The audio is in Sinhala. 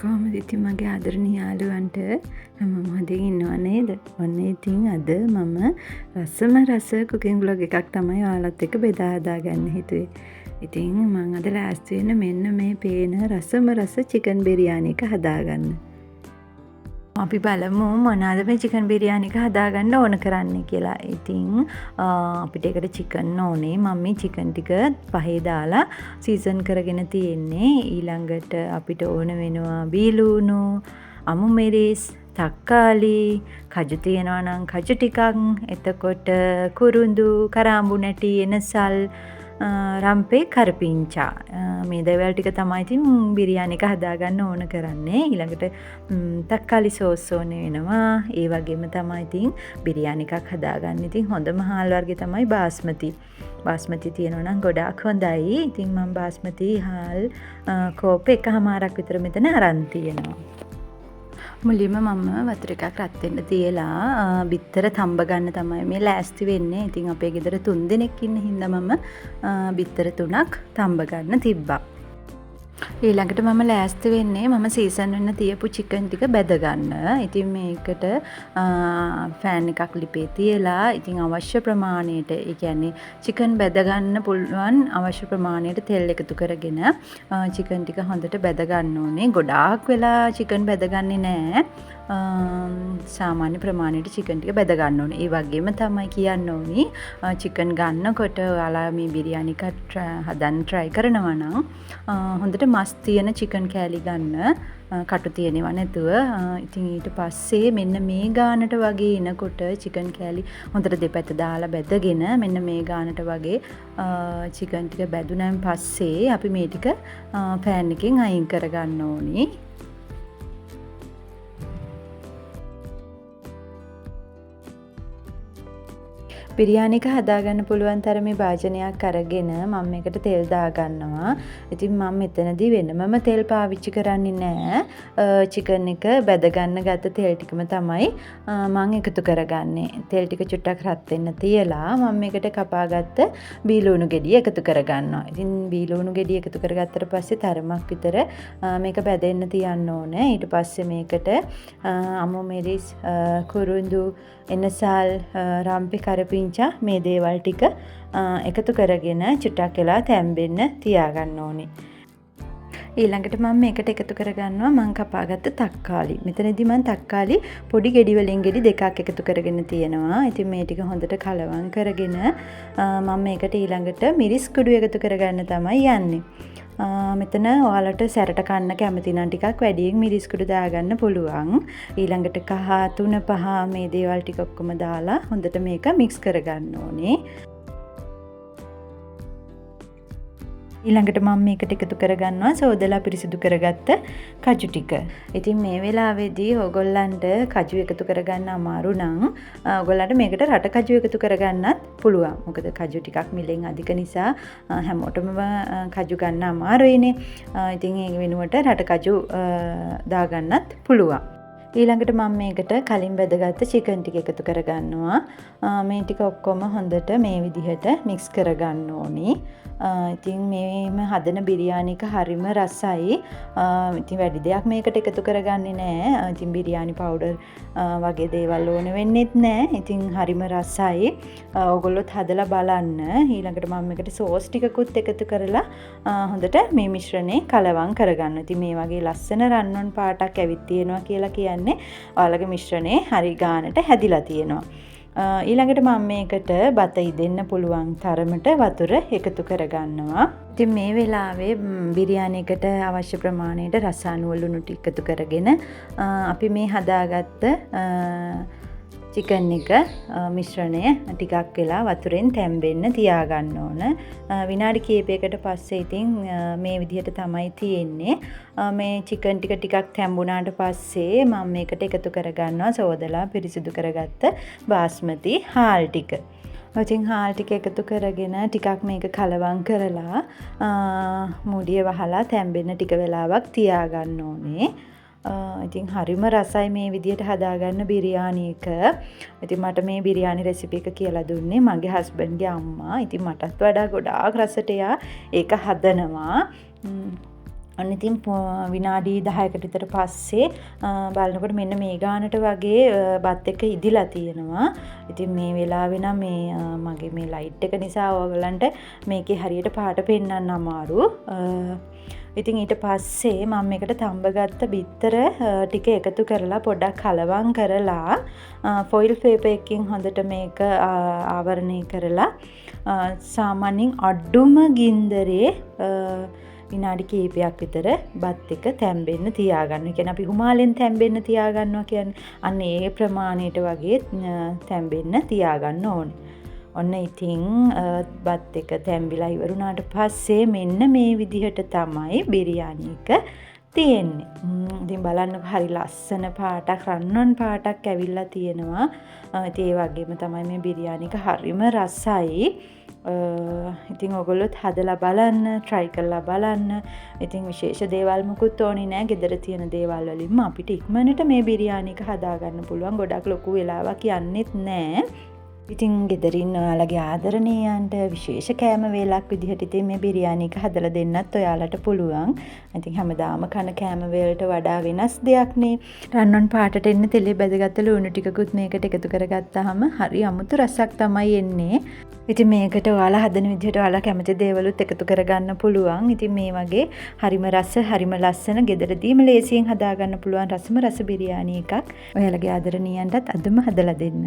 කොහොමද ඉතින් මගේ ආදරණීය යාළුවන්ට මම හොඳින් ඉන්නව නේද? ඔන්න ඉතින් අද මම රසම රස කුකින් බ්ලොග් එකක් තමයි ඔයාලත් එක්ක බෙදා හදා ගන්න හිතුවේ. ඉතින් මම අද ලෑස්ති වෙන මෙන්න මේ පේන රසම රස චිකන් බිරියානි එක හදාගන්න. අපි බලමු මොනවාද මේ චිකන් බිරියානි එක හදාගන්න ඕන කරන්නේ කියලා. ඉතින් අපිට ඒකට චිකන් ඕනේ. මම මේ චිකන් ටික පහේ දාලා සීසන් කරගෙන තියෙන්නේ. ඊළඟට අපිට ඕන වෙනවා බීලුණු, අමු මිරිස්, තක්කාලි, කජු තියනවා නම් කජු ටිකක්, එතකොට කුරුඳු, කරාඹු නැටි, එනසල්, රම්පේ, කරපිංචා. මේ දේවල් ටික තමයි ඉතින් බිරියානි එක හදාගන්න ඕන කරන්නේ. ඊළඟට තක්කාලි සෝස් ඕනේ වෙනවා. ඒ වගේම තමයි ඉතින් බිරියානි එකක් හදාගන්න. ඉතින් හොඳම හාල් වර්ගය තමයි බාස්මති. බාස්මති තියෙනවා නම් ගොඩාක් හොඳයි. ඉතින් මම බාස්මති හාල් කෝප් එකමාරක් විතර මෙතන අරන් තියෙනවා. මුලින්ම මම වතුර එකක් රත් වෙන්න තියලා බිත්තර තඹ ගන්න තමයි මේ ලෑස්ති වෙන්නේ. ඉතින් අපේ ගෙදර 3 දෙනෙක් ඉන්න හින්දා මම බිත්තර 3ක් තඹ ගන්න තිබ්බා. ඊළඟට මම ලෑස්ති වෙන්නේ මම සීසන් වෙන්න තියපු චිකන් ටික බෙද ගන්න. ඉතින් මේකට ෆෑන් එකක් ලිපේ තියලා ඉතින් අවශ්‍ය ප්‍රමාණයට, ඒ කියන්නේ චිකන් බෙද ගන්න පුළුවන් අවශ්‍ය ප්‍රමාණයට තෙල් එකතු කරගෙන චිකන් ටික හොඳට බෙද ගන්න ඕනේ. ගොඩාක් වෙලා චිකන් බෙද ගන්නේ නැහැ. සාමාන්‍ය ප්‍රමාණයට චිකන් ටික බෙද ගන්න ඕනේ. ඒ වගේම තමයි කියන්න ඕනි චිකන් ගන්නකොට ඔයාලා මේ බිරියානි එක හදන්න try කරනවා නම් හොඳට මස් තියෙන චිකන් කෑලි ගන්න, කටු තියෙනවා නැතුව. ඉතින් ඊට පස්සේ මෙන්න මේ ගානට වගේ එනකොට චිකන් කෑලි හොඳට දෙපැත්ත දාලා බෙදගෙන මෙන්න මේ ගානට වගේ චිකන් ටික බැදුනන් පස්සේ අපි මේ ටික පෑන් එකෙන් අයින් කරගන්න ඕනි. බිරියානි එක හදාගන්න පුළුවන් තරමේ භාජනයක් අරගෙන මම මේකට තෙල් දාගන්නවා. ඉතින් මම මෙතනදී වෙනමම තෙල් පාවිච්චි කරන්නේ නැහැ. චිකන් එක බැද ගන්න ගත්ත තෙල් ටිකම තමයි මම එකතු කරගන්නේ. තෙල් ටික චුට්ටක් රත් වෙන්න තියලා මම මේකට කපාගත්ත බීලුණු ගෙඩිය එකතු කරගන්නවා. ඉතින් බීලුණු ගෙඩිය එකතු කරගත්තට පස්සේ තරමක් විතර මේක බැදෙන්න තියන්න ඕනේ. ඊට පස්සේ මේකට අමු මිරිස්, කුරුඳු, එනසල්, රම්පි, කරපිංචා මේ දේවල් ටික එකතු කරගෙන චුට්ටක් වෙලා තැම්බෙන්න තියාගන්න ඕනේ. ඊළඟට මම මේකට එකතු කරගන්නවා මම කපාගත්ත තක්කාලි. මෙතනදී මම තක්කාලි පොඩි ගෙඩි වලින් ගෙඩි දෙකක් එකතු කරගෙන තියෙනවා. ඉතින් මේ ටික හොඳට කලවම් කරගෙන මම මේකට ඊළඟට මිරිස් කුඩු එකතු කරගන්න තමයි යන්නේ. මෙතන ඔයාලට සැරට කන්න කැමති නම් ටිකක් වැඩියෙන් මිරිස් කුඩු දාගන්න පුළුවන්. ඊළඟට කහ, තුන, පහ මේ දේවල් ටික ඔක්කොම දාලා හොඳට මේක මික්ස් කරගන්න ඕනේ. ඊළඟට මම මේකට එකතු කරගන්නවා සෝදලා පිරිසිදු කරගත්ත කජු ටික. ඉතින් මේ වෙලාවේදී ඕගොල්ලන්ට කජු එකතු කරගන්න අමාරු නම් ඕගොල්ලන්ට මේකට රට කජු එකතු කරගන්නත් පුළුවන්. මොකද කජු ටිකක් මිලෙන් අධික නිසා හැමෝටම කජු ගන්න අමාරුයිනේ. ඉතින් ඒ වෙනුවට රට කජු දාගන්නත් පුළුවන්. ඊළඟට මම මේකට කලින් බෙදගත්ත චිකන් ටික එකතු කරගන්නවා. මේ ටික ඔක්කොම හොඳට මේ විදිහට මික්ස් කරගන්න ඕනේ. ඉතින් මේම හදන බිරියානි එක හරිම රසයි. ඉතින් වැඩි දෙයක් මේකට එකතු කරගන්නේ නැහැ. ඉතින් බිරියානි පවුඩර් වගේ දේවල් ඕන වෙන්නේත් නැහැ. ඉතින් හරිම රසයි. ඕගොල්ලොත් හදලා බලන්න. ඊළඟට මම මේකට සෝස් ටිකකුත් එකතු කරලා හොඳට මේ මිශ්‍රණේ කලවම් කරගන්න. ඉතින් මේ වගේ ලස්සන රන්වන් පාටක් ඇවිත් තියෙනවා කියලා කියන්නේ ඔයාලගේ මිශ්‍රණේ හරි ගානට හැදිලා තියෙනවා. ඊළඟට මම මේකට බත ඉදෙන්න පුළුවන් තරමට වතුර එකතු කරගන්නවා. ඉතින් මේ වෙලාවේ බිරියානි එකට අවශ්‍ය ප්‍රමාණයට රසායන ලුණු ටික එකතු කරගෙන අපි මේ හදාගත්ත චිකන් එක මිශ්‍රණය ටිකක් වෙලා වතුරෙන් තැම්බෙන්න තියාගන්න ඕන. විනාඩි කිහිපයකට පස්සේ ඉතින් මේ විදිහට තමයි තියෙන්නේ. මේ චිකන් ටිකක් තැම්බුණාට පස්සේ මම මේකට එකතු කරගන්නවා සෝදලා පිරිසිදු කරගත්ත බාස්මති හාල් ටික. ඉතින් හාල් ටික එකතු කරගෙන ටිකක් මේක කලවම් කරලා මුඩිය වහලා තැම්බෙන්න ටික වෙලාවක් තියාගන්න ඕනේ. ඉතින් හරිම රසයි මේ විදිහට හදාගන්න බිරියානි එක. ඉතින් මට මේ බිරියානි රෙසිපි එක කියලා දුන්නේ මගේ හස්බන්ඩ්ගේ අම්මා. ඉතින් මටත් වඩා ගොඩාක් රසට එයා ඒක හදනවා. ඔන්න ඉතින් විනාඩි 10කට විතර පස්සේ බලනකොට මෙන්න මේ ගානට වගේ බත් එක ඉදිලා තියෙනවා. ඉතින් මේ වෙලාවේ නම් මගේ මේ ලයිට් එක නිසා ඔයගලන්ට මේකේ හරියට පාට පෙන්වන්න අමාරු. ඉතින් ඊට පස්සේ මම මේකට තඹගත්ත බිත්තර ටික එකතු කරලා පොඩ්ඩක් කලවම් කරලා ෆොයිල් පේපර් එකකින් හොඳට මේක ආවරණය කරලා සාමාන්‍යයෙන් අඩුම ගින්දරේ විනාඩි කිහිපයක් විතර බත් එක තැම්බෙන්න තියාගන්න. ඒ කියන්නේ අපි හුමාලෙන් තැම්බෙන්න තියාගන්නවා කියන්නේ අන්න ඒ ප්‍රමාණයට වගේ තැම්බෙන්න තියාගන්න ඕනේ. ඔන්න ඉතින් බත් එක තැම්බිලා ඉවරුණාට පස්සේ මෙන්න මේ විදිහට තමයි බිරියානි එක තියෙන්නේ. ඉතින් බලන්න හරි ලස්සන පාටක් රන්වන් පාටක් ඇවිල්ලා තියෙනවා. ඉතින් ඒ වගේම තමයි මේ බිරියානි එක හරිම රසයි. ඉතින් ඔයගොල්ලොත් හදලා බලන්න, try කරලා බලන්න. ඉතින් විශේෂ දේවල් මුකුත් ඕනේ නෑ. ගෙදර තියෙන දේවල් වලින්ම අපිට ඉක්මනට මේ බිරියානි එක හදාගන්න පුළුවන්. ගොඩක් ලොකු වෙලාවක් යන්නෙත් නෑ. ඉතින් ගෙදරින් ඔයාලගේ ආදරණීයන්ට විශේෂ කෑම වේලක් විදිහට ඉතින් මේ බිරියානි එක හදලා දෙන්නත් ඔයාලට පුළුවන්. ඉතින් හැමදාම කන කෑම වේලට වඩා වෙනස් දෙයක් නේ. රන්වන් පාටට එන්න තෙලේ බැදගත්ත ලුණු ටිකකුත් මේකට එකතු කරගත්තාම හරි අමුතු රසක් තමයි එන්නේ. ඉතින් මේකට ඔයාලා හදන විදිහට ඔයාලා කැමති දේවලුත් එකතු කරගන්න පුළුවන්. ඉතින් මේ වගේ හරිම රස, හරිම ලස්සන ගෙදරදීම ලේසියෙන් හදාගන්න පුළුවන් රස බිරියානි එකක් ඔයාලගේ ආදරණීයන්ටත් අදම හදලා දෙන්න.